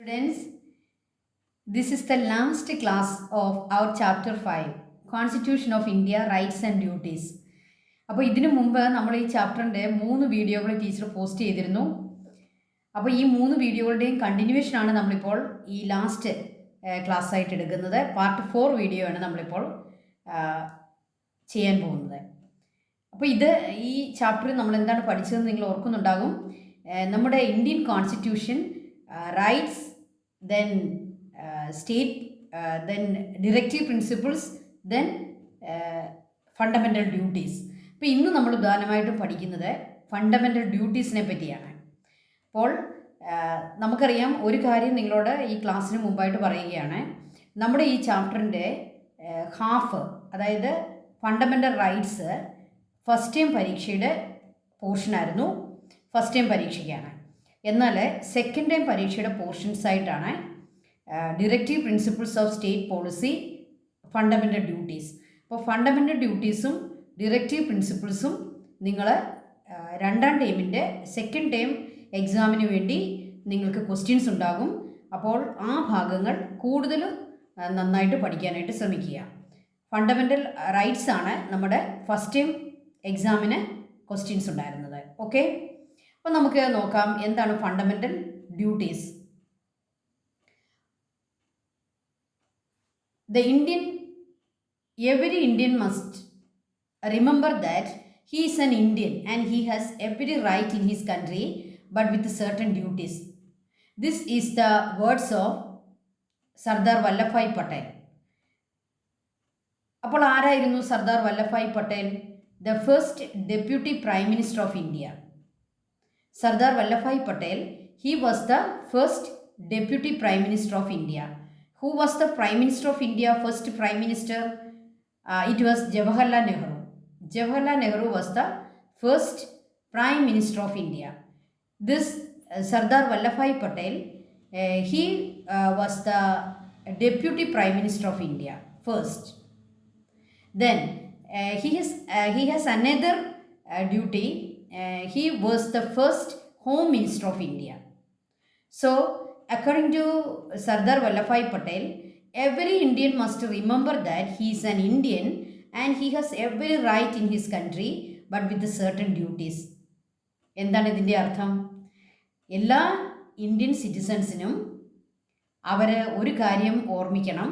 Students, this is the last class of our chapter 5, Constitution of India, Rights and Duties. അപ്പോൾ ഇതിനു മുമ്പ് നമ്മൾ ഈ ചാപ്റ്ററിൻ്റെ 3 വീഡിയോകൾ ടീച്ചർ പോസ്റ്റ് ചെയ്തിരുന്നു. അപ്പോൾ ഈ 3 വീഡിയോകളുടെയും കണ്ടിന്യൂവേഷനാണ് നമ്മളിപ്പോൾ ഈ ലാസ്റ്റ് ക്ലാസ് ആയിട്ട് എടുക്കുന്നത്. പാർട്ട് 4 വീഡിയോ ആണ് നമ്മളിപ്പോൾ ചെയ്യാൻ പോകുന്നത്. അപ്പോൾ ഈ ചാപ്റ്ററിൽ നമ്മൾ എന്താണ് പഠിച്ചതെന്ന് നിങ്ങൾ ഓർക്കുന്നുണ്ടാകും. നമ്മുടെ Indian constitution rights, then state, then directive principles, then fundamental duties. അപ്പോൾ ഇന്ന് നമ്മൾ പ്രധാനമായിട്ടും പഠിക്കുന്നത് ഫണ്ടമെൻ്റൽ ഡ്യൂട്ടീസിനെ പറ്റിയാണ്. അപ്പോൾ നമുക്കറിയാം, ഒരു കാര്യം നിങ്ങളോട് ഈ ക്ലാസ്സിന് മുമ്പായിട്ട് പറയുകയാണ്. നമ്മുടെ ഈ ചാപ്റ്ററിൻ്റെ ഹാഫ്, അതായത് ഫണ്ടമെൻ്റൽ റൈറ്റ്സ്, ഫസ്റ്റ് ടൈം പരീക്ഷയുടെ പോർഷനായിരുന്നു. ഫസ്റ്റ് ടൈം പരീക്ഷയ്ക്കാണ്. എന്നാൽ സെക്കൻഡ് ടൈം പരീക്ഷയുടെ പോർഷൻസ് ആയിട്ടാണ് directive principles of state policy, fundamental duties. അപ്പോൾ ഫണ്ടമെൻ്റൽ ഡ്യൂട്ടീസും ഡിറക്റ്റീവ് പ്രിൻസിപ്പിൾസും നിങ്ങൾ രണ്ടാം ടൈമിൻ്റെ സെക്കൻഡ് ടൈം എക്സാമിന് വേണ്ടി നിങ്ങൾക്ക് ക്വസ്റ്റ്യൻസ് ഉണ്ടാകും. അപ്പോൾ ആ ഭാഗങ്ങൾ കൂടുതൽ നന്നായിട്ട് പഠിക്കാനായിട്ട് ശ്രമിക്കുക. ഫണ്ടമെൻ്റൽ റൈറ്റ്സ് ആണ് നമ്മുടെ ഫസ്റ്റ് ടൈം എക്സാമിന് ക്വസ്റ്റ്യൻസ് ഉണ്ടായിരുന്നത്. ഓക്കെ, അപ്പോൾ നമുക്ക് നോക്കാം എന്താണ് fundamental duties. Every Indian must remember that he is an Indian and he has every right in his country, but with certain duties. This is the words of Sardar Vallabhbhai Patel. അപ്പോൾ ആരായിരുന്നു Sardar Vallabhbhai Patel? The first deputy prime minister of India. Sardar Vallabhbhai Patel, he was the first deputy prime minister of India. Who was the prime minister of India, first prime minister? It was Jawaharlal Nehru. Jawaharlal Nehru was the first prime minister of India. This Sardar Vallabhbhai Patel, he was the deputy prime minister of India first. Then he has another duty. He was the first Home Minister of India. So, according to Sardar Vallabhbhai Patel, every Indian must remember that he is an Indian and he has every right in his country, but with certain duties. എന്താണ് ഇതിൻ്റെ അർത്ഥം? എല്ലാ Indian സിറ്റിസൺസിനും അവർ ഒരു കാര്യം ഓർമ്മിക്കണം,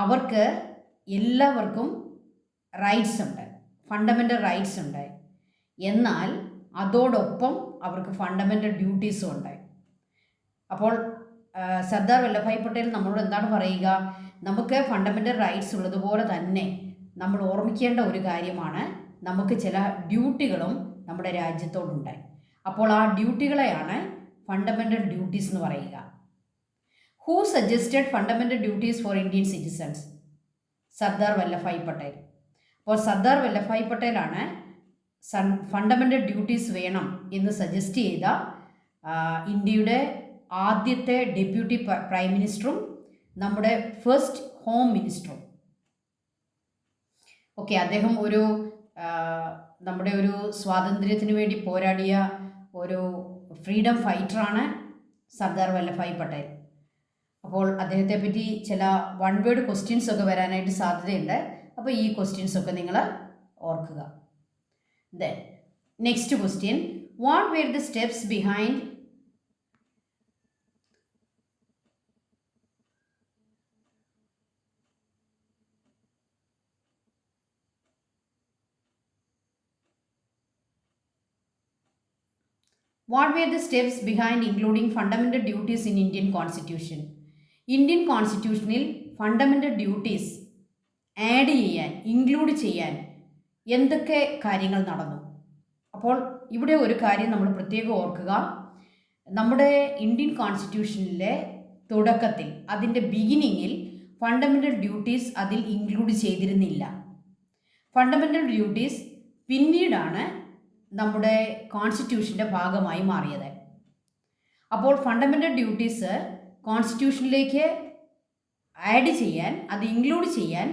അവർക്ക് എല്ലാവർക്കും rights ഉണ്ട്, ഫണ്ടമെൻ്റൽ റൈറ്റ്സ് ഉണ്ട്. എന്നാൽ അതോടൊപ്പം അവർക്ക് ഫണ്ടമെൻ്റൽ ഡ്യൂട്ടീസും ഉണ്ട്. അപ്പോൾ സർദാർ വല്ലഭായ് പട്ടേൽ നമ്മളോട് എന്താണ് പറയുക? നമുക്ക് ഫണ്ടമെൻ്റൽ റൈറ്റ്സ് ഉള്ളതുപോലെ തന്നെ നമ്മൾ ഓർമ്മിക്കേണ്ട ഒരു കാര്യമാണ്, നമുക്ക് ചില ഡ്യൂട്ടികളും നമ്മുടെ രാജ്യത്തോടുണ്ട്. അപ്പോൾ ആ ഡ്യൂട്ടികളെയാണ് ഫണ്ടമെൻ്റൽ ഡ്യൂട്ടീസ് എന്ന് പറയുക. Who suggested fundamental duties for Indian citizens? Sardar Vallabhbhai Patel. അപ്പോൾ സർദാർ വല്ലഭായ് പട്ടേലാണ് ഫണ്ടമെൻ്റൽ ഡ്യൂട്ടീസ് വേണം എന്ന് സജസ്റ്റ് ചെയ്ത ഇന്ത്യയുടെ ആദ്യത്തെ ഡെപ്യൂട്ടി പ്രൈം മിനിസ്റ്ററും നമ്മുടെ ഫസ്റ്റ് ഹോം മിനിസ്റ്ററും. ഓക്കെ, അദ്ദേഹം നമ്മുടെ ഒരു സ്വാതന്ത്ര്യത്തിന് വേണ്ടി പോരാടിയ ഒരു ഫ്രീഡം ഫൈറ്ററാണ് സർദാർ വല്ലഭായ് പട്ടേൽ. അപ്പോൾ അദ്ദേഹത്തെ പറ്റി ചില വൺ വേർഡ് ക്വസ്റ്റ്യൻസ് ഒക്കെ വരാനായിട്ട് സാധ്യതയുണ്ട്. അപ്പോൾ ഈ ക്വസ്റ്റ്യൻസ് ഒക്കെ നിങ്ങൾ ഓർക്കുക. Then, next question, what were the steps behind including fundamental duties in Indian Constitution? Indian Constitutionil fundamental duties add ചെയ്യാൻ, ഇൻക്ലൂഡ് ചെയ്യാൻ എന്തൊക്കെ കാര്യങ്ങൾ നടന്നു? അപ്പോൾ ഇവിടെ ഒരു കാര്യം നമ്മൾ പ്രത്യേകം ഓർക്കുക. നമ്മുടെ ഇന്ത്യൻ കോൺസ്റ്റിറ്റ്യൂഷനിലെ തുടക്കത്തിൽ, അതിൻ്റെ ബിഗിനിങ്ങിൽ ഫണ്ടമെൻ്റൽ ഡ്യൂട്ടീസ് അതിൽ ഇൻക്ലൂഡ് ചെയ്തിരുന്നില്ല. ഫണ്ടമെൻ്റൽ ഡ്യൂട്ടീസ് പിന്നീടാണ് നമ്മുടെ കോൺസ്റ്റിറ്റ്യൂഷൻ്റെ ഭാഗമായി മാറിയത്. അപ്പോൾ ഫണ്ടമെൻ്റൽ ഡ്യൂട്ടീസ് കോൺസ്റ്റിറ്റ്യൂഷനിലേക്ക് ആഡ് ചെയ്യാൻ, അത് ഇൻക്ലൂഡ് ചെയ്യാൻ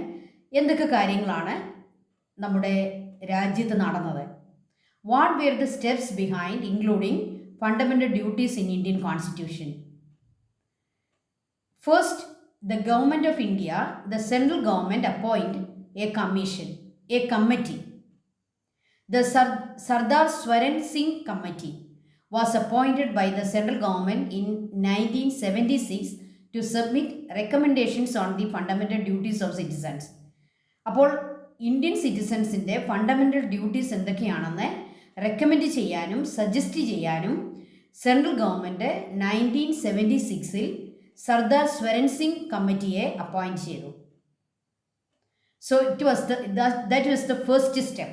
എന്തൊക്കെ കാര്യങ്ങളാണ് നമ്മുടെ രാജ്യത്ത് നടന്നത്? What were the steps behind including fundamental duties in Indian constitution? First, the government of India, the central government appoint a commission, a committee. The Sardar Swaran Singh Committee was appointed by the central government in 1976 to submit recommendations on the fundamental duties of citizens. അപ്പോൾ Indian സിറ്റിസൺസിൻ്റെ fundamental duties എന്തൊക്കെയാണെന്ന് recommend ചെയ്യാനും suggest ചെയ്യാനും central government 1976 Sardar Swaran Singh കമ്മിറ്റിയെ appoint ചെയ്തു. So that was the first step.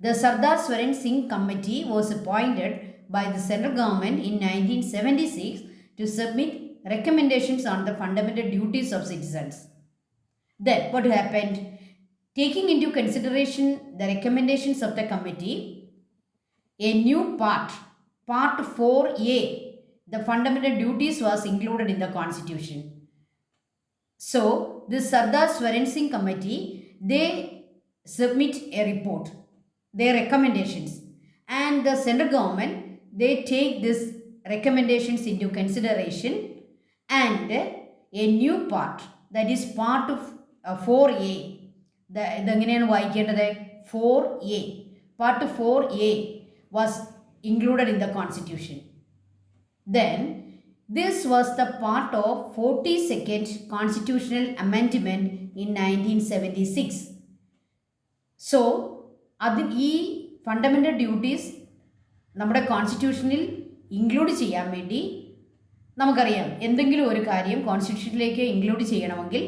The Sardar Swaran Singh Committee was appointed by the central government in 1976 to submit recommendations on the fundamental duties of citizens. Then what happened? Taking into consideration the recommendations of the committee, a new part 4A, the fundamental duties, was included in the constitution. So this Sardar Swaran Singh Committee, they submit a report, their recommendations, and the central government, they take these recommendations into consideration, and a new part, that is part of 4A, ഇതെങ്ങനെയാണ് വായിക്കേണ്ടത്? 4A, part 4A was included in the constitution. Then this was the part of 42nd constitutional amendment in 1976. So ഈ fundamental duties നമ്മുടെ കോൺസ്റ്റിറ്റ്യൂഷനിൽ include ചെയ്യാൻ വേണ്ടി നമുക്കറിയാം, എന്തെങ്കിലും ഒരു കാര്യം കോൺസ്റ്റിറ്റ്യൂഷനിലേക്ക് ഇൻക്ലൂഡ് ചെയ്യണമെങ്കിൽ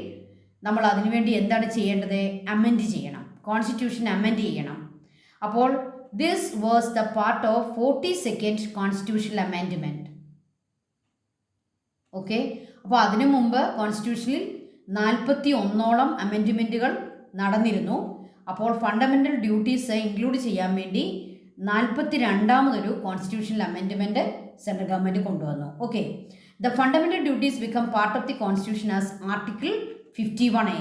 നമ്മൾ അതിനുവേണ്ടി എന്താണ് ചെയ്യേണ്ടത്? അമെൻഡ് ചെയ്യണം, കോൺസ്റ്റിറ്റ്യൂഷൻ അമെൻഡ് ചെയ്യണം. അപ്പോൾ this was the part of 42nd constitutional amendment. Okay, അപ്പോൾ അതിനു മുമ്പ് കോൺസ്റ്റിറ്റ്യൂഷനിൽ 41ഓളം അമെൻഡ്മെൻറ്റുകൾ നടന്നിരുന്നു. അപ്പോൾ ഫണ്ടമെൻ്റൽ ഡ്യൂട്ടീസ് ഇൻക്ലൂഡ് ചെയ്യാൻ വേണ്ടി 42ാമതൊരു കോൺസ്റ്റിറ്റ്യൂഷണൽ അമെൻഡ്മെൻറ്റ് സെൻട്രൽ ഗവൺമെൻറ് കൊണ്ടുവന്നു. Okay, the fundamental duties become part of the constitution as article 51A.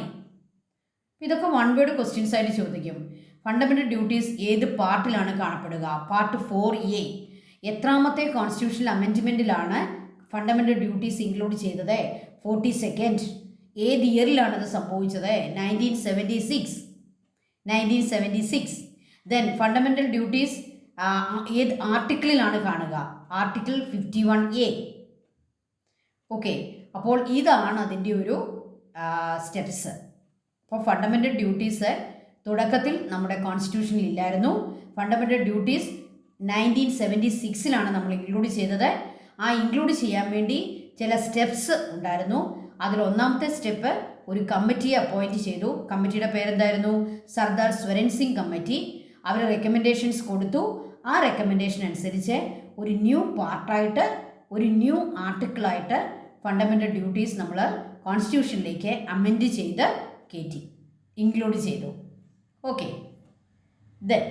ഇതൊക്കെ വൺ വേർഡ് ക്വസ്റ്റ്യൻസ് ആയിട്ട് ചോദിക്കും. ഫണ്ടമെൻ്റൽ ഡ്യൂട്ടീസ് ഏത് പാർട്ടിലാണ് കാണപ്പെടുക? Part 4A. എത്രാമത്തെ കോൺസ്റ്റിറ്റ്യൂഷണൽ അമെൻഡ്മെൻറ്റിലാണ് ഫണ്ടമെൻ്റൽ ഡ്യൂട്ടീസ് ഇൻക്ലൂഡ് ചെയ്തത്? 42nd. ഏത് ഇയറിലാണിത് സംഭവിച്ചത്? 1976. ദെൻ ഫണ്ടമെൻ്റൽ ഡ്യൂട്ടീസ് ഏത് ആർട്ടിക്കിളിലാണ് കാണുക? Article 51A. ഓക്കെ, അപ്പോൾ ഇതാണ് അതിൻ്റെ ഒരു സ്റ്റെപ്സ്. അപ്പോൾ ഫണ്ടമെൻ്റൽ ഡ്യൂട്ടീസ് തുടക്കത്തിൽ നമ്മുടെ കോൺസ്റ്റിറ്റ്യൂഷനിൽ ഇല്ലായിരുന്നു. ഫണ്ടമെൻ്റൽ ഡ്യൂട്ടീസ് 1976 നമ്മൾ ഇൻക്ലൂഡ് ചെയ്തത്. ആ ഇൻക്ലൂഡ് ചെയ്യാൻ വേണ്ടി ചില സ്റ്റെപ്സ് ഉണ്ടായിരുന്നു. അതിൽ ഒന്നാമത്തെ സ്റ്റെപ്പ്, ഒരു കമ്മിറ്റിയെ അപ്പോയിൻറ്റ് ചെയ്തു. കമ്മിറ്റിയുടെ പേരെന്തായിരുന്നു? സർദാർ സ്വരൻ സിംഗ് കമ്മിറ്റി. അവർ റെക്കമെൻഡേഷൻസ് കൊടുത്തു. ആ റെക്കമെൻഡേഷൻ അനുസരിച്ച് ഒരു ന്യൂ പാർട്ടായിട്ട്, ഒരു ന്യൂ ആർട്ടിക്കിളായിട്ട് ഫണ്ടമെൻ്റൽ ഡ്യൂട്ടീസ് നമ്മൾ കോൺസ്റ്റിറ്റ്യൂഷനിലേക്ക് അമെൻഡ് ചെയ്ത് കയറ്റി, ഇൻക്ലൂഡ് ചെയ്തു. ഓക്കെ, ദെൻ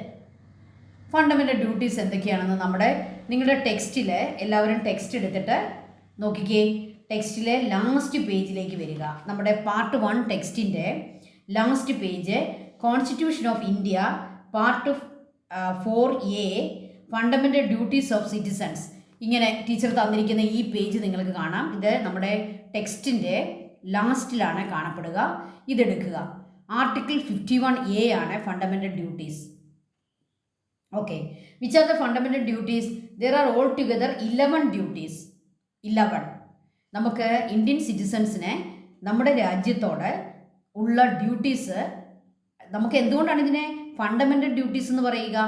ഫണ്ടമെൻ്റൽ ഡ്യൂട്ടീസ് എന്തൊക്കെയാണെന്ന് നിങ്ങളുടെ ടെക്സ്റ്റിൽ, എല്ലാവരും ടെക്സ്റ്റ് എടുത്തിട്ട് നോക്കിക്കേ. ടെക്സ്റ്റിലെ ലാസ്റ്റ് പേജിലേക്ക് വരിക. നമ്മുടെ പാർട്ട് 1 ടെക്സ്റ്റിൻ്റെ last page, constitution of India part 4A, fundamental duties of citizens. ഇങ്ങനെ ടീച്ചർ തന്നിരിക്കുന്ന ഈ പേജ് നിങ്ങൾക്ക് കാണാം. ഇത് നമ്മുടെ ടെക്സ്റ്റിൻ്റെ ലാസ്റ്റിലാണ് കാണപ്പെടുക. ഇതെടുക്കുക. ആർട്ടിക്കിൾ 51A ആണ് fundamental duties. Okay, which are the fundamental duties? There are all together 11 duties. 11. നമുക്ക് ഇന്ത്യൻ സിറ്റിസൺസിനെ നമ്മുടെ രാജ്യത്തോട് ഉള്ള ഡ്യൂട്ടീസ്, നമുക്ക് എന്തുകൊണ്ടാണ് ഇതിനെ ഫണ്ടമെൻ്റൽ ഡ്യൂട്ടീസ് എന്ന് പറയുക?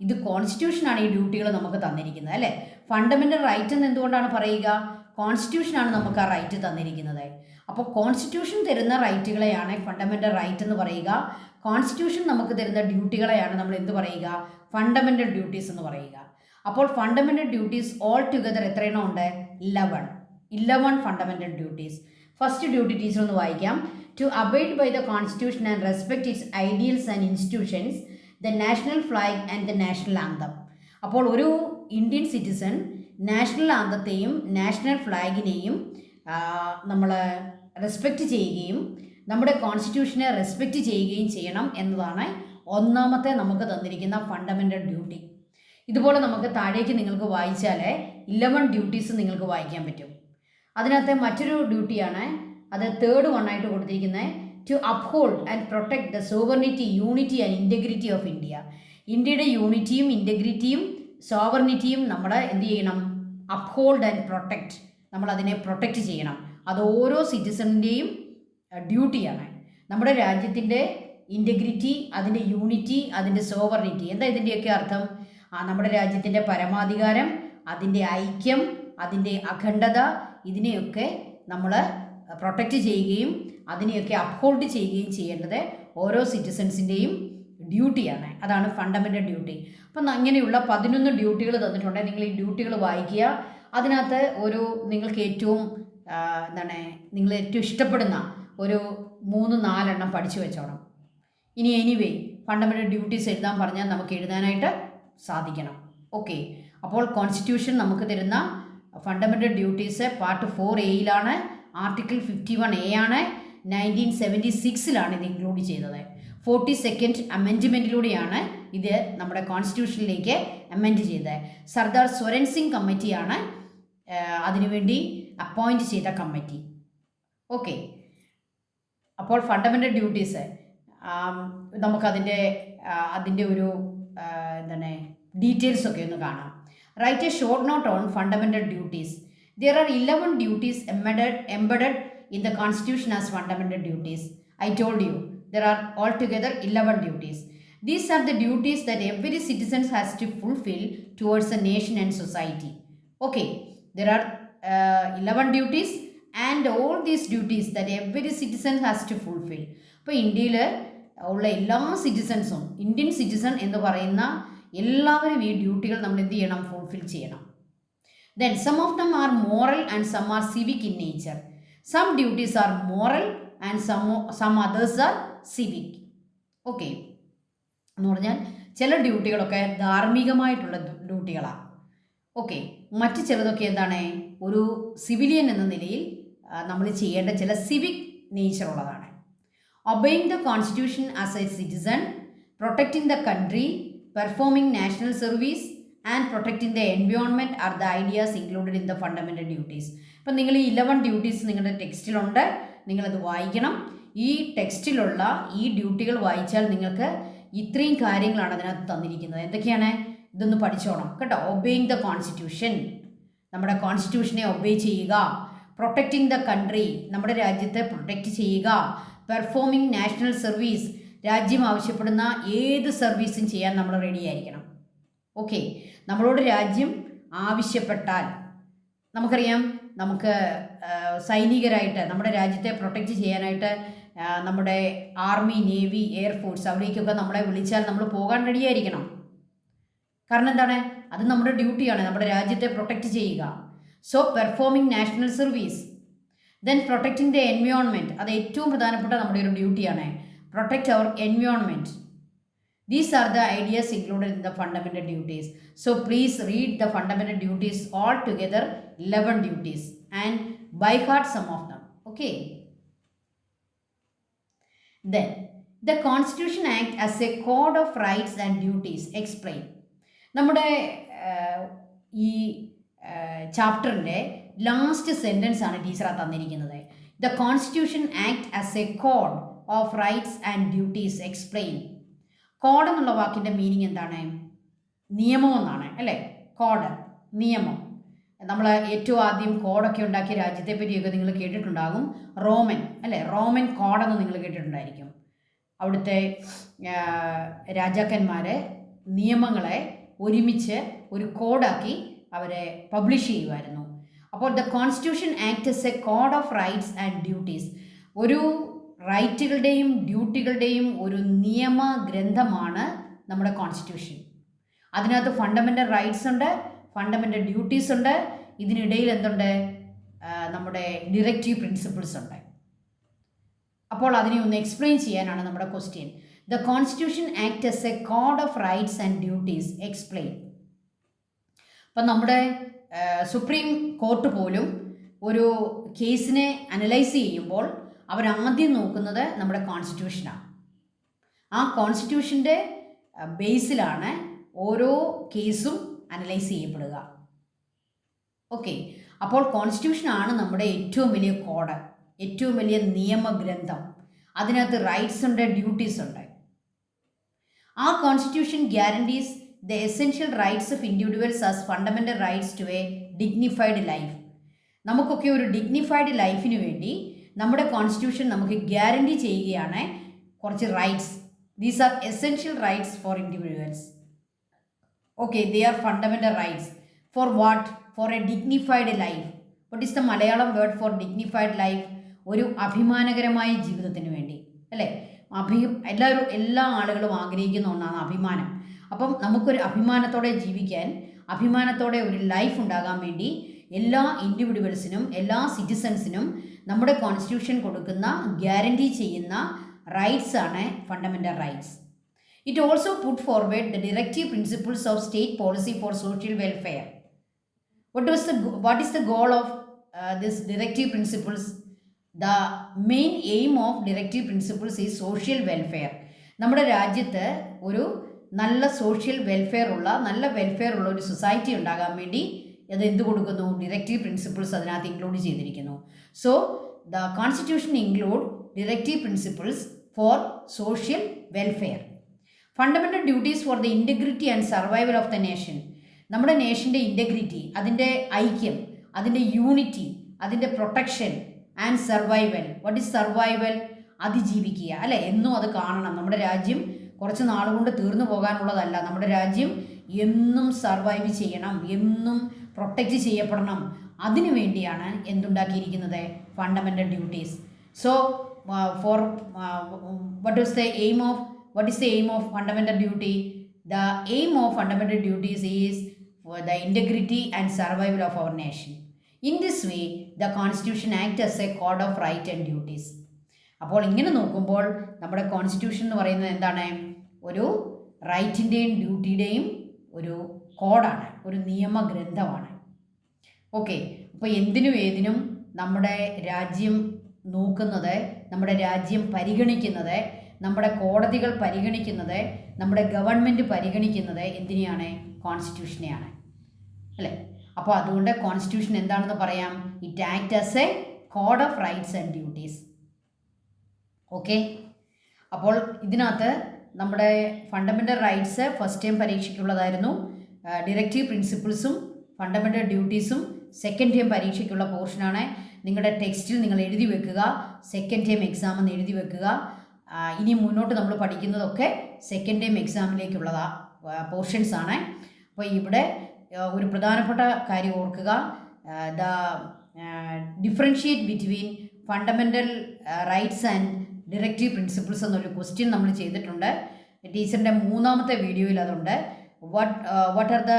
ഇത് കോൺസ്റ്റിറ്റ്യൂഷനാണ് ഈ ഡ്യൂട്ടികൾ നമുക്ക് തന്നിരിക്കുന്നത്, അല്ലേ? ഫണ്ടമെൻ്റൽ റൈറ്റ് എന്ന് എന്തുകൊണ്ടാണ് പറയുക? കോൺസ്റ്റിറ്റ്യൂഷനാണ് നമുക്ക് ആ റൈറ്റ് തന്നിരിക്കുന്നത്. അപ്പോൾ കോൺസ്റ്റിറ്റ്യൂഷൻ തരുന്ന റൈറ്റുകളെയാണ് ഫണ്ടമെൻ്റൽ റൈറ്റ് എന്ന് പറയുക. കോൺസ്റ്റിറ്റ്യൂഷൻ നമുക്ക് തരുന്ന ഡ്യൂട്ടികളെയാണ് നമ്മൾ എന്ത് പറയുക? ഫണ്ടമെൻ്റൽ ഡ്യൂട്ടീസ് എന്ന് പറയുക. അപ്പോൾ ഫണ്ടമെൻ്റൽ ഡ്യൂട്ടീസ് ഓൾ ടുഗദർ എത്രയെണ്ണം ഉണ്ട്? 11 fundamental duties. First duty teacher ഒന്ന് വായിക്കാം. To abide by the constitution and respect its ideals and institutions, the national flag and the national anthem. അപ്പോൾ ഒരു ഇന്ത്യൻ സിറ്റിസൺ നാഷണൽ ആന്തത്തെയും നാഷണൽ ഫ്ലാഗിനെയും നമ്മൾ respect ചെയ്യുകയും നമ്മുടെ കോൺസ്റ്റിറ്റ്യൂഷനെ റെസ്പെക്റ്റ് ചെയ്യുകയും ചെയ്യണം എന്നതാണ് ഒന്നാമത്തെ നമുക്ക് തന്നിരിക്കുന്ന ഫണ്ടമെൻ്റൽ ഡ്യൂട്ടി. ഇതുപോലെ നമുക്ക് താഴേക്ക് നിങ്ങൾക്ക് വായിച്ചാൽ 11 ഡ്യൂട്ടീസ് നിങ്ങൾക്ക് വായിക്കാൻ പറ്റും. അതിനകത്തെ മറ്റൊരു ഡ്യൂട്ടിയാണ്, അത് തേർഡ് വണ്ണായിട്ട് കൊടുത്തിരിക്കുന്നത്, to uphold and protect the sovereignty, unity and integrity of India. ഇന്ത്യയുടെ യൂണിറ്റിയും ഇൻറ്റഗ്രിറ്റിയും സോവർണിറ്റിയും നമ്മൾ എന്ത് ചെയ്യണം? അപ്ഹോൾഡ് ആൻഡ് പ്രൊട്ടക്റ്റ്, നമ്മളതിനെ പ്രൊട്ടക്റ്റ് ചെയ്യണം. അത് ഓരോ സിറ്റിസണിൻ്റെയും ഡ്യൂട്ടിയാണ്. നമ്മുടെ രാജ്യത്തിൻ്റെ ഇൻറ്റഗ്രിറ്റി, അതിൻ്റെ യൂണിറ്റി, അതിൻ്റെ സോവർണിറ്റി, എന്താ ഇതിൻ്റെയൊക്കെ അർത്ഥം? നമ്മുടെ രാജ്യത്തിൻ്റെ പരമാധികാരം, അതിൻ്റെ ഐക്യം, അതിൻ്റെ അഖണ്ഡത, ഇതിനെയൊക്കെ നമ്മൾ പ്രൊട്ടക്റ്റ് ചെയ്യുകയും അതിനെയൊക്കെ അപ്ഹോൾഡ് ചെയ്യുകയും ചെയ്യേണ്ടത് ഓരോ സിറ്റിസൺസിൻ്റെയും ഡ്യൂട്ടിയാണ്. അതാണ് ഫണ്ടമെൻ്റൽ ഡ്യൂട്ടി. അപ്പം അങ്ങനെയുള്ള 11 ഡ്യൂട്ടികൾ തന്നിട്ടുണ്ട്. നിങ്ങൾ ഈ ഡ്യൂട്ടികൾ വായിക്കുക. അതിനകത്ത് ഒരു നിങ്ങൾക്ക് ഏറ്റവും നിങ്ങൾ ഏറ്റവും ഇഷ്ടപ്പെടുന്ന ഒരു 3-4 പഠിച്ചു വെച്ചോണം. ഇനി എനിവേ ഫണ്ടമെൻ്റൽ ഡ്യൂട്ടീസ് എഴുതാൻ പറഞ്ഞാൽ നമുക്ക് എഴുതാനായിട്ട് സാധിക്കണം. ഓക്കെ, അപ്പോൾ കോൺസ്റ്റിറ്റ്യൂഷൻ നമുക്ക് തരുന്ന fundamental duties part 4A article 51A ആണ്. 1976 ഇത് ഇൻക്ലൂഡ് ചെയ്തത്. 42nd അമെൻഡ്മെൻറ്റിലൂടെയാണ് ഇത് നമ്മുടെ കോൺസ്റ്റിറ്റ്യൂഷനിലേക്ക് അമെൻഡ് ചെയ്തത്. സർദാർ സ്വരൻ സിംഗ് കമ്മിറ്റിയാണ് അതിനുവേണ്ടി അപ്പോയിൻറ്റ് ചെയ്ത കമ്മിറ്റി. ഓക്കെ, അപ്പോൾ ഫണ്ടമെൻ്റൽ ഡ്യൂട്ടീസ് നമുക്കതിൻ്റെ ഒരു ഡീറ്റെയിൽസൊക്കെ ഒന്ന് കാണാം. Write a short note on fundamental duties. There are 11 duties embedded in the Constitution as fundamental duties. I told you there are altogether 11 duties. These are the duties that every citizen has to fulfill towards a nation and society. Okay, there are 11 duties and all these duties that every citizen has to fulfill. അപ്പോൾ ഇന്ത്യയിൽ ഉള്ള എല്ലാ സിറ്റിസൺസും, Indian citizen എന്ന് പറയുന്ന എല്ലാവരും ഈ ഡ്യൂട്ടികൾ നമ്മൾ എന്ത് ചെയ്യണം? ഫുൾഫിൽ ചെയ്യണം. Then some of them are moral and some are civic in nature. Some duties are moral and some others are civic. Okay, എന്ന് പറഞ്ഞാൽ ചില ഡ്യൂട്ടികളൊക്കെ ധാർമ്മികമായിട്ടുള്ള ഡ്യൂട്ടികളാണ്. ഓക്കെ, മറ്റ് ചിലതൊക്കെ എന്താണ്? ഒരു സിവിലിയൻ എന്ന നിലയിൽ നമ്മൾ ചെയ്യേണ്ട ചില സിവിക് നേച്ചർ ഉള്ളതാണ്. Obeying the constitution as a citizen, protecting the country, performing national service and protecting the environment are the ideas included in the fundamental duties. അപ്പം നിങ്ങൾ ഈ 11 ഡ്യൂട്ടീസ് നിങ്ങളുടെ ടെക്സ്റ്റിലുണ്ട്, നിങ്ങളത് വായിക്കണം. ഈ ടെക്സ്റ്റിലുള്ള ഈ ഡ്യൂട്ടികൾ വായിച്ചാൽ നിങ്ങൾക്ക് ഇത്രയും കാര്യങ്ങളാണ് അതിനകത്ത് തന്നിരിക്കുന്നത്. എന്തൊക്കെയാണ്? ഇതൊന്ന് പഠിച്ചോണം കേട്ടോ. ഒബേയിങ് ദ കോൺസ്റ്റിറ്റ്യൂഷൻ, നമ്മുടെ കോൺസ്റ്റിറ്റ്യൂഷനെ ഒബേ ചെയ്യുക. പ്രൊട്ടക്റ്റിംഗ് ദ കൺട്രി, നമ്മുടെ രാജ്യത്തെ പ്രൊട്ടക്റ്റ് ചെയ്യുക. പെർഫോമിംഗ് നാഷണൽ സർവീസ്, രാജ്യം ആവശ്യപ്പെടുന്ന ഏത് സർവീസും ചെയ്യാൻ നമ്മൾ റെഡി ആയിരിക്കണം. ഓക്കെ, നമ്മളോട് രാജ്യം ആവശ്യപ്പെട്ടാൽ, നമുക്കറിയാം നമുക്ക് സൈനികരായിട്ട് നമ്മുടെ രാജ്യത്തെ പ്രൊട്ടക്റ്റ് ചെയ്യാനായിട്ട് നമ്മുടെ ആർമി, നേവി, എയർഫോഴ്സ് അവിടേക്കൊക്കെ നമ്മളെ വിളിച്ചാൽ നമ്മൾ പോകാൻ റെഡിയായിരിക്കണം. കാരണം എന്താണ്? അത് നമ്മുടെ ഡ്യൂട്ടിയാണ്, നമ്മുടെ രാജ്യത്തെ പ്രൊട്ടക്റ്റ് ചെയ്യുക. So performing national service. Then protecting the environment, അത് ഏറ്റവും പ്രധാനപ്പെട്ട നമ്മുടെ ഒരു ഡ്യൂട്ടിയാണ്. Protect our environment. These are the ideas included in the fundamental duties. So please read the fundamental duties all together, 11 duties, and by heart some of them. Okay. Then the Constitution Act as a code of rights and duties. Explain. നമ്മുടെ ഈ ചാപ്റ്ററിൻ്റെ last sentence ആണ് teacher തന്നിരിക്കുന്നത്. The Constitution Act as a code of rights and duties. Explain. Code എന്നുള്ള വാക്കിൻ്റെ meaning എന്താണ്? നിയമം എന്നാണ് അല്ലേ? കോഡ്, നിയമം. നമ്മൾ ഏറ്റവും ആദ്യം കോഡൊക്കെ ഉണ്ടാക്കിയ രാജ്യത്തെ പറ്റിയൊക്കെ നിങ്ങൾ കേട്ടിട്ടുണ്ടാകും. റോമൻ അല്ലേ? റോമൻ കോഡെന്ന് നിങ്ങൾ കേട്ടിട്ടുണ്ടായിരിക്കും. അവിടുത്തെ രാജാക്കന്മാരെ നിയമങ്ങളെ ഒരുമിച്ച് ഒരു കോഡാക്കി അവരെ പബ്ലിഷ് ചെയ്യുമായിരുന്നു. അപ്പോൾ the constitution act S A code of rights and duties, ഒരു റൈറ്റുകളുടെയും ഡ്യൂട്ടികളുടെയും ഒരു നിയമ ഗ്രന്ഥമാണ് നമ്മുടെ കോൺസ്റ്റിറ്റ്യൂഷൻ. അതിനകത്ത് ഫണ്ടമെൻ്റൽ റൈറ്റ്സ് ഉണ്ട്, ഫണ്ടമെൻ്റൽ ഡ്യൂട്ടീസ് ഉണ്ട്, ഇതിനിടയിൽ എന്തുണ്ട്? നമ്മുടെ ഡിറക്റ്റീവ് പ്രിൻസിപ്പിൾസ് ഉണ്ട്. അപ്പോൾ അതിനെ ഒന്ന് എക്സ്പ്ലെയിൻ ചെയ്യാനാണ് നമ്മുടെ question. The constitution act S A code of rights and duties. Explain. അപ്പം നമ്മുടെ സുപ്രീം കോർട്ട് പോലും ഒരു കേസിനെ അനലൈസ് ചെയ്യുമ്പോൾ അവരാദ്യം നോക്കുന്നത് നമ്മുടെ കോൺസ്റ്റിറ്റ്യൂഷനാണ്. ആ കോൺസ്റ്റിറ്റ്യൂഷൻ്റെ ബേസിലാണ് ഓരോ കേസും അനലൈസ് ചെയ്യപ്പെടുക. ഓക്കെ, അപ്പോൾ കോൺസ്റ്റിറ്റ്യൂഷനാണ് നമ്മുടെ ഏറ്റവും വലിയ കോഡ്, ഏറ്റവും വലിയ നിയമഗ്രന്ഥം. അതിനകത്ത് റൈറ്റ്സ് ഉണ്ട്, ഡ്യൂട്ടീസ് ഉണ്ട്. ആ constitution guarantees the essential rights of individuals as fundamental rights to a dignified life. നമുക്കൊക്കെ ഒരു ഡിഗ്നിഫൈഡ് ലൈഫിന് വേണ്ടി നമ്മുടെ കോൺസ്റ്റിറ്റ്യൂഷൻ നമുക്ക് ഗ്യാരണ്ടി ചെയ്യുകയാണ് കുറച്ച് rights. These are essential rights for individuals. Okay, they are fundamental rights for what? For a dignified life. What is the Malayalam word for dignified life? ഒരു അഭിമാനകരമായ ജീവിതത്തിന് വേണ്ടി, അല്ലേ? എല്ലാ ആളുകളും ആഗ്രഹിക്കുന്ന ഒന്നാണ് അഭിമാനം. അപ്പം നമുക്കൊരു അഭിമാനത്തോടെ ജീവിക്കാൻ, അഭിമാനത്തോടെ ഒരു ലൈഫ് ഉണ്ടാകാൻ വേണ്ടി എല്ലാ ഇൻഡിവിജ്വൽസിനും, എല്ലാ സിറ്റിസൺസിനും നമ്മുടെ കോൺസ്റ്റിറ്റ്യൂഷൻ കൊടുക്കുന്ന, ഗ്യാരണ്ടി ചെയ്യുന്ന റൈറ്റ്സ് ആണ് fundamental rights. It also put forward the directive principles of state policy four social welfare. What is the goal of this directive principles? The main aim of directive principles is social welfare. നമ്മുടെ രാജ്യത്ത് ഒരു നല്ല social welfare ഉള്ള ഒരു society ഉണ്ടാകാൻ വേണ്ടി അത് എന്ത് കൊടുക്കുന്നു? ഡയറക്റ്റീവ് പ്രിൻസിപ്പിൾസ് അതിനകത്ത് ഇൻക്ലൂഡ് ചെയ്തിരിക്കുന്നു. So the constitution include directive principles for social welfare. Fundamental duties for the integrity and survival of the nation. നമ്മുടെ നേഷൻ്റെ ഇൻറ്റഗ്രിറ്റി, അതിൻ്റെ ഐക്യം, അതിൻ്റെ യൂണിറ്റി, അതിൻ്റെ protection and survival. What is survival? അതിജീവിക്കുക, അല്ലേ? എന്നും അത് കാണണം. നമ്മുടെ രാജ്യം കുറച്ച് നാളുകൊണ്ട് തീർന്നു പോകാനുള്ളതല്ല. നമ്മുടെ രാജ്യം എന്നും സർവൈവ് ചെയ്യണം, എന്നും പ്രൊട്ടക്റ്റ് ചെയ്യപ്പെടണം. അതിനു വേണ്ടിയാണ് എന്തുണ്ടാക്കിയിരിക്കുന്നത്? Fundamental duties. So for what is the aim of fundamental duty? The aim of fundamental duties is for the integrity and survival of our nation. In this way, the Constitution acts as a code of right and duties. അപ്പോൾ ഇങ്ങനെ നോക്കുമ്പോൾ നമ്മുടെ constitution എന്ന് പറയുന്നത് എന്താണ്? ഒരു റൈറ്റിൻ്റെയും ഡ്യൂട്ടിയുടെയും ഒരു കോഡാണ്, ഒരു നിയമഗ്രന്ഥമാണ്. ഓക്കെ, അപ്പോൾ എന്തിനും ഏതിനും നമ്മുടെ രാജ്യം നോക്കുന്നത്, നമ്മുടെ രാജ്യം പരിഗണിക്കുന്നത്, നമ്മുടെ കോടതികൾ പരിഗണിക്കുന്നത്, നമ്മുടെ ഗവൺമെൻറ് പരിഗണിക്കുന്നത് എന്തിനെയാണ്? കോൺസ്റ്റിറ്റ്യൂഷനെയാണ്, അല്ലേ? അപ്പോൾ അതുകൊണ്ട് കോൺസ്റ്റിറ്റ്യൂഷൻ എന്താണെന്ന് പറയാം? It act as a code of rights and duties. Okay, അപ്പോൾ ഇതിനകത്ത് നമ്മുടെ ഫണ്ടമെൻ്റൽ റൈറ്റ്സ് ഫസ്റ്റ് ടൈം പരീക്ഷയ്ക്കുള്ളതായിരുന്നു. ഡയറക്റ്റീവ് പ്രിൻസിപ്പിൾസും ഫണ്ടമെൻ്റൽ ഡ്യൂട്ടീസും സെക്കൻഡ് ടൈം പരീക്ഷയ്ക്കുള്ള പോർഷനാണ്. നിങ്ങളുടെ ടെക്സ്റ്റിൽ നിങ്ങൾ എഴുതി വെക്കുക, സെക്കൻഡ് ടൈം എക്സാം എന്ന് എഴുതി വെക്കുക. ഇനി മുന്നോട്ട് നമ്മൾ പഠിക്കുന്നതൊക്കെ സെക്കൻഡ് ടൈം എക്സാമിലേക്കുള്ള പോർഷൻസ് ആണ്. അപ്പോൾ ഇവിടെ ഒരു പ്രധാനപ്പെട്ട കാര്യം ഓർക്കുക, the differentiate between fundamental rights and directive principles എന്നൊരു ക്വസ്റ്റ്യൻ നമ്മൾ ചെയ്തിട്ടുണ്ട്. ടീച്ചറിൻ്റെ മൂന്നാമത്തെ വീഡിയോയിൽ അതുണ്ട്. What are the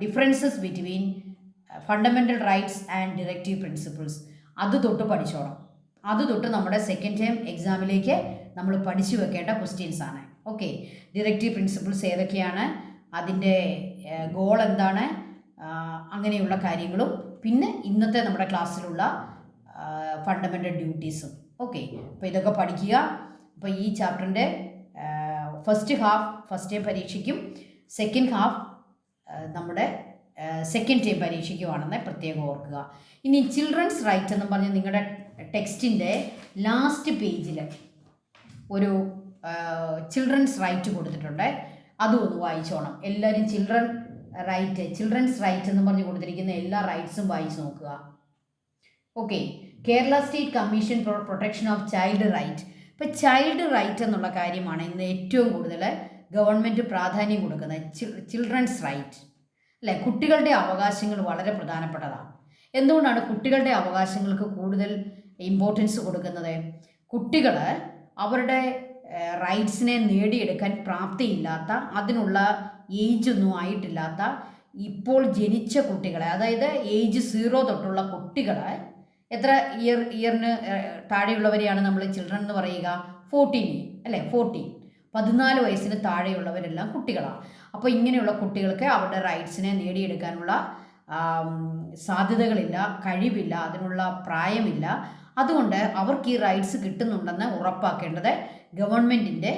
differences between fundamental rights and directive principles? അത് തൊട്ട് പഠിച്ചോണം. അത് തൊട്ട് നമ്മുടെ സെക്കൻഡ് ടൈം എക്സാമിലേക്ക് നമ്മൾ പഠിച്ചു വെക്കേണ്ട ക്വസ്റ്റ്യൻസ് ആണ്. ഓക്കെ, ഡയറക്റ്റീവ് പ്രിൻസിപ്പിൾസ് ഏതൊക്കെയാണ്, അതിൻ്റെ ഗോൾ എന്താണ്, അങ്ങനെയുള്ള കാര്യങ്ങളും പിന്നെ ഇന്നത്തെ നമ്മുടെ ക്ലാസ്സിലുള്ള ഫണ്ടമെൻ്റൽ ഡ്യൂട്ടീസും. ഓക്കെ, അപ്പോൾ ഇതൊക്കെ പഠിക്കുക. അപ്പോൾ ഈ ചാപ്റ്ററിൻ്റെ ഫസ്റ്റ് ഹാഫ് ഫസ്റ്റ് ടൈം പരീക്ഷയ്ക്കും സെക്കൻഡ് ഹാഫ് നമ്മുടെ സെക്കൻഡ് ടൈം പരീക്ഷയ്ക്കുമാണെന്ന് പ്രത്യേകം ഓർക്കുക. ഇനി ചിൽഡ്രൻസ് റൈറ്റ് എന്ന് പറഞ്ഞ് നിങ്ങളുടെ ടെക്സ്റ്റിൻ്റെ ലാസ്റ്റ് പേജിൽ ഒരു ചിൽഡ്രൻസ് റൈറ്റ് കൊടുത്തിട്ടുണ്ട്. അതും ഒന്ന് വായിച്ചോണം എല്ലാവരും. ചിൽഡ്രൻസ് റൈറ്റ് എന്ന് പറഞ്ഞ് കൊടുത്തിരിക്കുന്ന എല്ലാ റൈറ്റ്സും വായിച്ച് നോക്കുക. Okay, Kerala state commission for protection of child right. ഇപ്പോൾ ചൈൽഡ് റൈറ്റ് എന്നുള്ള കാര്യമാണ് ഇന്ന് ഏറ്റവും കൂടുതൽ ഗവൺമെൻറ് പ്രാധാന്യം കൊടുക്കുന്നത്. ചിൽഡ്രൻസ് റൈറ്റ്, അല്ലേ? കുട്ടികളുടെ അവകാശങ്ങൾ വളരെ പ്രധാനപ്പെട്ടതാണ്. എന്തുകൊണ്ടാണ് കുട്ടികളുടെ അവകാശങ്ങൾക്ക് കൂടുതൽ ഇമ്പോർട്ടൻസ് കൊടുക്കുന്നത്? കുട്ടികൾ അവരുടെ റൈറ്റ്സിനെ നേടിയെടുക്കാൻ പ്രാപ്തിയില്ലാത്ത, അതിനുള്ള ഏജൊന്നും ആയിട്ടില്ലാത്ത, ഇപ്പോൾ ജനിച്ച കുട്ടികളെ, അതായത് ഏജ് 0 തൊട്ടുള്ള കുട്ടികളെ, എത്ര ഇയറിന് താഴെയുള്ളവരെയാണ് നമ്മൾ ചിൽഡ്രൻ എന്ന് പറയുക? 14, അല്ലേ? 14 വയസ്സിന് താഴെയുള്ളവരെല്ലാം കുട്ടികളാണ്. അപ്പോൾ ഇങ്ങനെയുള്ള കുട്ടികൾക്ക് അവരുടെ റൈറ്റ്സിനെ നേടിയെടുക്കാനുള്ള സാധ്യതകളില്ല, കഴിവില്ല, അതിനുള്ള പ്രായമില്ല. അതുകൊണ്ട് അവർക്ക് ഈ റൈറ്റ്സ് കിട്ടുന്നുണ്ടെന്ന് ഉറപ്പാക്കേണ്ടത് ഗവൺമെൻറ്റിൻ്റെ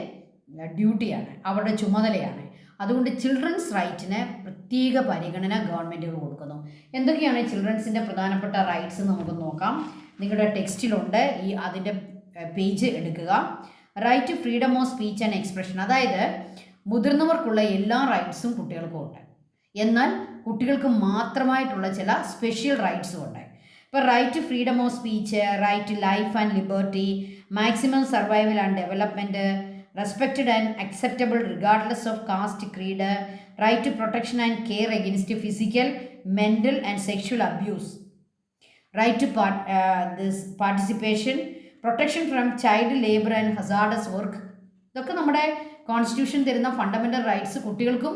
ഡ്യൂട്ടിയാണ്, അവരുടെ ചുമതലയാണ്. അതുകൊണ്ട് ചിൽഡ്രൻസ് റൈറ്റിന് പ്രത്യേക പരിഗണന ഗവൺമെൻറ്റുകൾ കൊടുക്കുന്നു. എന്തൊക്കെയാണ് ചിൽഡ്രൻസിൻ്റെ പ്രധാനപ്പെട്ട റൈറ്റ്സ് നമുക്ക് നോക്കാം. നിങ്ങളുടെ ടെക്സ്റ്റിലുണ്ട്, അതിൻ്റെ പേജ് എടുക്കുക. Right to freedom of speech and expression, അതായത് മുതിർന്നവർക്കുള്ള എല്ലാ റൈറ്റ്സും കുട്ടികൾക്കും ഉണ്ട്, എന്നാൽ കുട്ടികൾക്ക് മാത്രമായിട്ടുള്ള ചില സ്പെഷ്യൽ റൈറ്റ്സും ഉണ്ട്. ഇപ്പോൾ right to freedom of speech, right to life and liberty, maximum survival and development, respected and acceptable regardless of caste, creed, right to protection and care against physical, mental and sexual abuse, right to participation, protection from child labour and hazardous work. ഇതൊക്കെ നമ്മുടെ constitution തരുന്ന fundamental rights കുട്ടികൾക്കും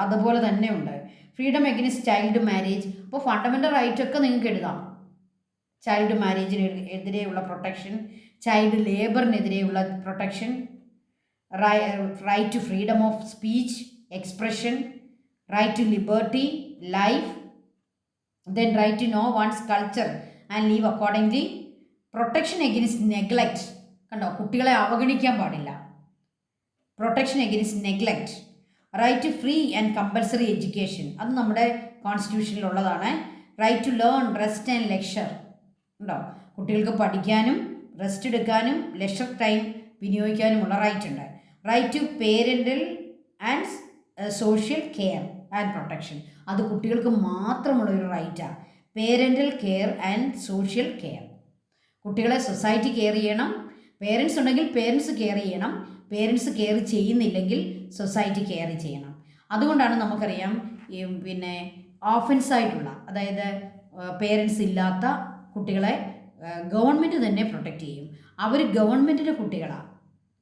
അതുപോലെ തന്നെ ഉണ്ട്. Freedom against child marriage, അപ്പോൾ fundamental right ഒക്കെ നിങ്ങൾക്ക് എഴുതാം. ചൈൽഡ് മാരേജിന് എതിരെയുള്ള പ്രൊട്ടക്ഷൻ, ചൈൽഡ് ലേബറിനെതിരെയുള്ള protection, right to freedom of speech, expression, right to liberty, life, then right to know one's culture and live accordingly, protection against neglect, കണ്ടോ, കുട്ടികളെ അവഗണിക്കാൻ പാടില്ല, protection against neglect, right to free and compulsory education, അത് നമ്മുടെ കോൺസ്റ്റിറ്റ്യൂഷനിലുള്ളതാണ്. Right to learn, rest and leisure, ഉണ്ടോ, കുട്ടികൾക്ക് പഠിക്കാനും റെസ്റ്റ് എടുക്കാനും ലെഷർ ടൈം വിനിയോഗിക്കാനുമുള്ള റൈറ്റ് ഉണ്ട്. Right to parental and social care and protection, അത് കുട്ടികൾക്ക് മാത്രമുള്ളൊരു റൈറ്റാണ്. Parental care and social care, കുട്ടികളെ സൊസൈറ്റി കെയർ ചെയ്യണം. പേരൻസ് ഉണ്ടെങ്കിൽ പേരൻസ് കെയർ ചെയ്യണം, പേരൻസ് കെയർ ചെയ്യുന്നില്ലെങ്കിൽ സൊസൈറ്റി കെയർ ചെയ്യണം. അതുകൊണ്ടാണ് നമുക്കറിയാം പിന്നെ ഓഫൻസായിട്ടുള്ള, അതായത് പേരൻസ് ഇല്ലാത്ത കുട്ടികളെ ഗവൺമെൻറ് തന്നെ പ്രൊട്ടക്റ്റ് ചെയ്യും. അവർ ഗവൺമെൻറ്റിൻ്റെ കുട്ടികളാണ്.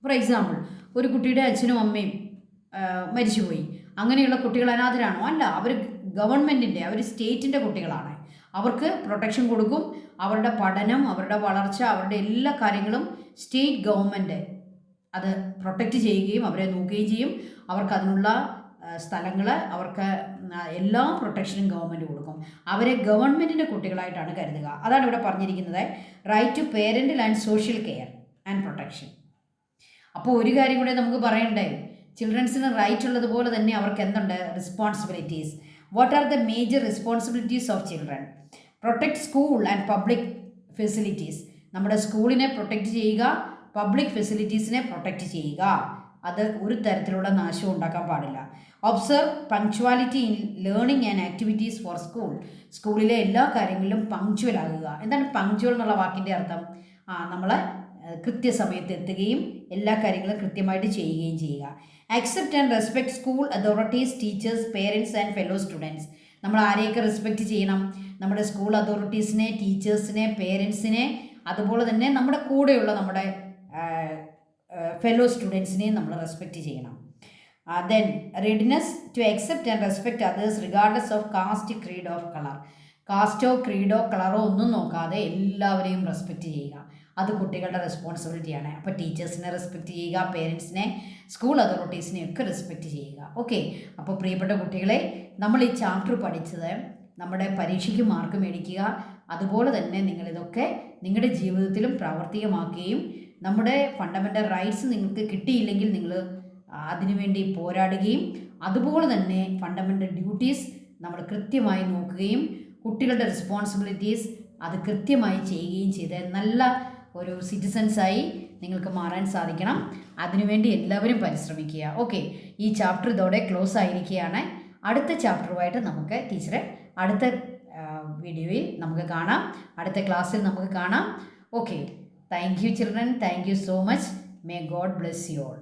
ഫോർ എക്സാമ്പിൾ, ഒരു കുട്ടിയുടെ അച്ഛനും അമ്മയും മരിച്ചുപോയി, അങ്ങനെയുള്ള കുട്ടികൾ അനാഥരാണോ? അല്ല, അവർ ഗവൺമെൻറ്റിൻ്റെ, അവർ സ്റ്റേറ്റിൻ്റെ കുട്ടികളാണ്. അവർക്ക് പ്രൊട്ടക്ഷൻ കൊടുക്കും. അവരുടെ പഠനം, അവരുടെ വളർച്ച, അവരുടെ എല്ലാ കാര്യങ്ങളും സ്റ്റേറ്റ് ഗവൺമെൻറ് അത് പ്രൊട്ടക്റ്റ് ചെയ്യുകയും അവരെ നോക്കുകയും ചെയ്യും. അവർക്ക് അതിനുള്ള സ്ഥലങ്ങൾ, അവർക്ക് എല്ലാ പ്രൊട്ടക്ഷനും ഗവൺമെൻറ് കൊടുക്കും. അവരെ ഗവൺമെൻറ്റിൻ്റെ കുട്ടികളായിട്ടാണ് കരുതുക. അതാണ് ഇവിടെ പറഞ്ഞിരിക്കുന്നത്, right to parental and social care and protection. അപ്പോൾ ഒരു കാര്യം കൂടെ നമുക്ക് പറയണ്ടേ, ചിൽഡ്രൻസിന് റൈറ്റ് ഉള്ളതുപോലെ തന്നെ അവർക്ക് എന്തുണ്ട്? Responsibilities. What are the major responsibilities of children? Protect school and public facilities, നമ്മുടെ സ്കൂളിനെ പ്രൊട്ടക്റ്റ് ചെയ്യുക, പബ്ലിക് ഫെസിലിറ്റീസിനെ പ്രൊട്ടക്റ്റ് ചെയ്യുക. അത് ഒരു തരത്തിലുള്ള നാശവും ഉണ്ടാക്കാൻ പാടില്ല. Observe punctuality in learning and activities four school, സ്കൂളിലെ എല്ലാ കാര്യങ്ങളിലും പങ്ക്ച്വൽ ആകുക. എന്താണ് പങ്ക്ച്വൽ എന്നുള്ള വാക്കിൻ്റെ അർത്ഥം? നമ്മൾ കൃത്യസമയത്ത് എത്തുകയും എല്ലാ കാര്യങ്ങളും കൃത്യമായിട്ട് ചെയ്യുകയും ചെയ്യുക. Accept and respect school authorities, teachers, parents and fellow students. നമ്മൾ ആരെയൊക്കെ റെസ്പെക്റ്റ് ചെയ്യണം? നമ്മുടെ സ്കൂൾ അതോറിറ്റീസിനെ, ടീച്ചേഴ്സിനെ, പേരൻസിനെ, അതുപോലെ തന്നെ നമ്മുടെ കൂടെയുള്ള നമ്മുടെ ഫെലോ സ്റ്റുഡൻസിനെയും നമ്മൾ റെസ്പെക്റ്റ് ചെയ്യണം. Then readiness to accept and respect others regardless of caste, creed of colour. കാസ്റ്റോ ക്രീഡോ കളറോ ഒന്നും നോക്കാതെ എല്ലാവരെയും റെസ്പെക്റ്റ് ചെയ്യുക. അത് കുട്ടികളുടെ റെസ്പോൺസിബിലിറ്റിയാണ്. അപ്പോൾ ടീച്ചേഴ്സിനെ റെസ്പെക്റ്റ് ചെയ്യുക, പേരൻസിനെ, സ്കൂൾ അതോറിറ്റീസിനെ ഒക്കെ റെസ്പെക്റ്റ് ചെയ്യുക. ഓക്കെ, അപ്പോൾ പ്രിയപ്പെട്ട കുട്ടികളെ, നമ്മൾ ഈ ചാപ്റ്റർ പഠിച്ചത് നമ്മുടെ പരീക്ഷയ്ക്ക് മാർക്ക് മേടിക്കുക, അതുപോലെ തന്നെ നിങ്ങളിതൊക്കെ നിങ്ങളുടെ ജീവിതത്തിലും പ്രാവർത്തികമാക്കുകയും നമ്മുടെ ഫണ്ടമെൻ്റൽ റൈറ്റ്സ് നിങ്ങൾക്ക് കിട്ടിയില്ലെങ്കിൽ നിങ്ങൾ അതിനുവേണ്ടി പോരാടുകയും അതുപോലെ തന്നെ ഫണ്ടമെൻ്റൽ ഡ്യൂട്ടീസ് നമ്മൾ കൃത്യമായി നോക്കുകയും കുട്ടികളുടെ റെസ്പോൺസിബിലിറ്റീസ് അത് കൃത്യമായി ചെയ്യുകയും ചെയ്ത് നല്ല ഒരു സിറ്റിസൺസായി നിങ്ങൾക്ക് മാറാൻ സാധിക്കണം. അതിനുവേണ്ടി എല്ലാവരും പരിശ്രമിക്കുക. ഓക്കെ, ഈ ചാപ്റ്റർ ഇതോടെ ക്ലോസ് ആയിരിക്കുകയാണ്. അടുത്ത ചാപ്റ്ററുമായിട്ട് നമുക്ക് ടീച്ചറെ അടുത്ത വീഡിയോയിൽ നമുക്ക് കാണാം, അടുത്ത ക്ലാസ്സിൽ നമുക്ക് കാണാം. Okay, thank you children, thank you so much. May God bless you all.